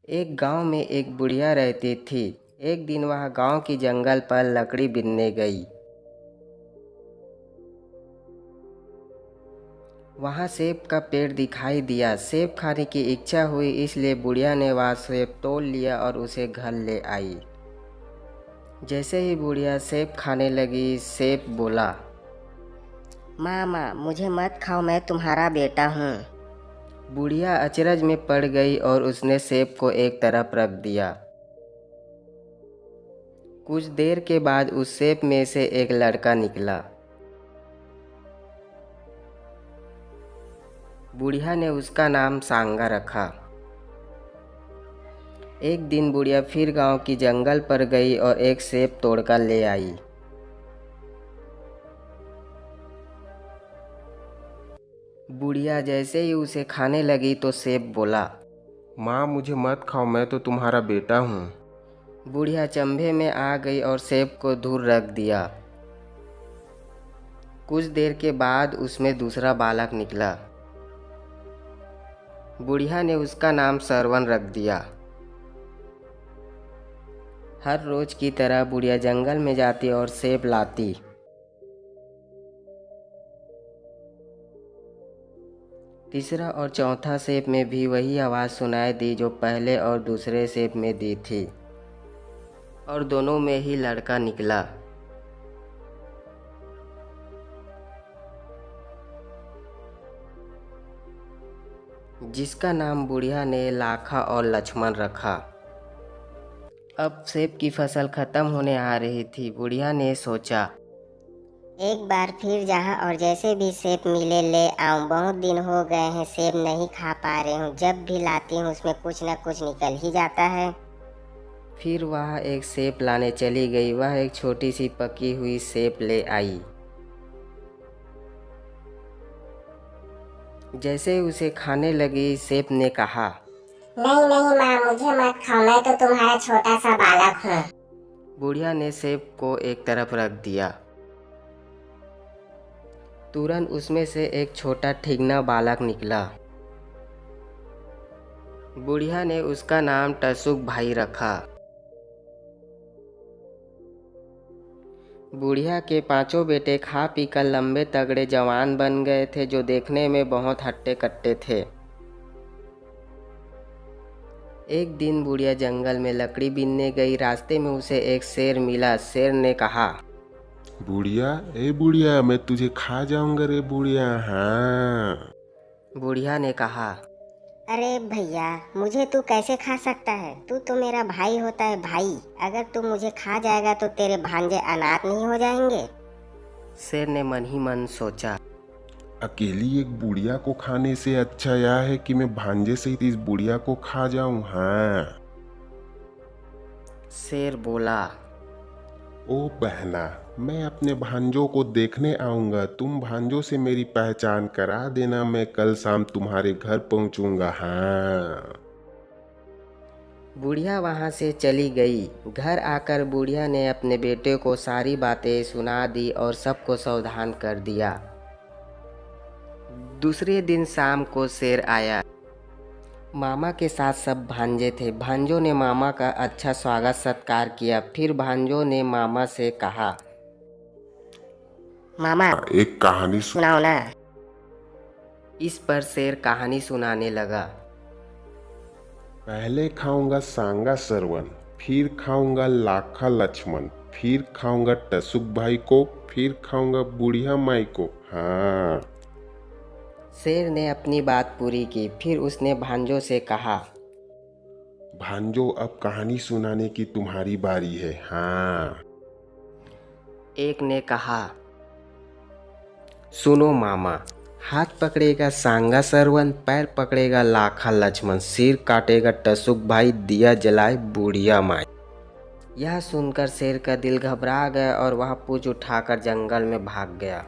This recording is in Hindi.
एक गांव में एक बुढ़िया रहती थी। एक दिन वह गांव की जंगल पर लकड़ी बीनने गई। वहां सेब का पेड़ दिखाई दिया। सेब खाने की इच्छा हुई, इसलिए बुढ़िया ने वह सेब तोड़ लिया और उसे घर ले आई। जैसे ही बुढ़िया सेब खाने लगी, सेब बोला, मामा मुझे मत खाओ, मैं तुम्हारा बेटा हूँ। बुढ़िया अचरज में पड़ गई और उसने सेब को एक तरफ रख दिया। कुछ देर के बाद उस सेब में से एक लड़का निकला। बुढ़िया ने उसका नाम सांगा रखा। एक दिन बुढ़िया फिर गांव की जंगल पर गई और एक सेब तोड़कर ले आई। बुढ़िया जैसे ही उसे खाने लगी तो सेब बोला, माँ मुझे मत खाओ, मैं तो तुम्हारा बेटा हूँ। बुढ़िया चंभे में आ गई और सेब को दूर रख दिया। कुछ देर के बाद उसमें दूसरा बालक निकला। बुढ़िया ने उसका नाम सरवन रख दिया। हर रोज की तरह बुढ़िया जंगल में जाती और सेब लाती। तीसरा और चौथा सेब में भी वही आवाज़ सुनाई दी जो पहले और दूसरे सेब में दी थी, और दोनों में ही लड़का निकला। जिसका नाम बुढ़िया ने लाखा और लक्ष्मण रखा। अब सेब की फसल खत्म होने आ रही थी। बुढ़िया ने सोचा, एक बार फिर जहाँ और जैसे भी सेब मिले ले आऊँ। बहुत दिन हो गए हैं सेब नहीं खा पा रही हूँ। जब भी लाती हूँ उसमें कुछ न कुछ निकल ही जाता है। फिर वह एक सेब लाने चली गई। वह एक छोटी सी पकी हुई सेब ले आई। जैसे उसे खाने लगी, सेब ने कहा, नहीं नहीं माँ, मुझे मत खाओ, मैं तो तुम्हारा छोटा सा बालक हूँ। बुढ़िया ने सेब को एक तरफ रख दिया। तुरंत उसमें से एक छोटा ठिगना बालक निकला। बुढ़िया ने उसका नाम टसुक भाई रखा। बुढ़िया के पांचों बेटे खा पीकर लंबे तगड़े जवान बन गए थे, जो देखने में बहुत हट्टे कट्टे थे। एक दिन बुढ़िया जंगल में लकड़ी बीनने गई। रास्ते में उसे एक शेर मिला। शेर ने कहा, बुढ़िया, ए बुढ़िया, मैं तुझे खा जाऊंगा रे बुढ़िया। हाँ। बुढ़िया ने कहा, अरे भैया, मुझे तू कैसे खा सकता है? तू तो मेरा भाई होता है भाई। अगर तू मुझे खा जाएगा तो तेरे भांजे अनाथ नहीं हो जाएंगे? शेर ने मन ही मन सोचा, अकेली एक बुढ़िया को खाने से अच्छा यह है कि मैं भांजे सहित इस बुढ़िया को खा जाऊं। हाँ। शेर बोला, ओ बहना, मैं अपने भांजों को देखने आऊंगा। तुम भांजों से मेरी पहचान करा देना, मैं कल शाम तुम्हारे घर पहुंचूंगा। हाँ। बुढ़िया वहाँ से चली गई। घर आकर बुढ़िया ने अपने बेटे को सारी बातें सुना दी और सबको सावधान कर दिया। दूसरे दिन शाम को शेर आया। मामा के साथ सब भांजे थे। भांजों ने मामा का अच्छा स्वागत सत्कार किया। फिर भांजों ने मामा से कहा, मामा एक कहानी सुनाओ ना। इस पर शेर कहानी सुनाने लगा। पहले खाऊंगा सांगा सरवन, फिर खाऊंगा लाखा लक्ष्मण, फिर खाऊंगा टसुक भाई को, फिर खाऊंगा बुढ़िया माई को। हाँ। शेर ने अपनी बात पूरी की। फिर उसने भांजों से कहा, भांजो, अब कहानी सुनाने की तुम्हारी बारी है। हाँ। एक ने कहा, सुनो मामा, हाथ पकड़ेगा सांगा सरवन, पैर पकड़ेगा लाखा लक्ष्मण, सिर काटेगा टसुक भाई, दिया जलाए बुढ़िया माई। यह सुनकर शेर का दिल घबरा गया और वह पूंछ उठाकर जंगल में भाग गया।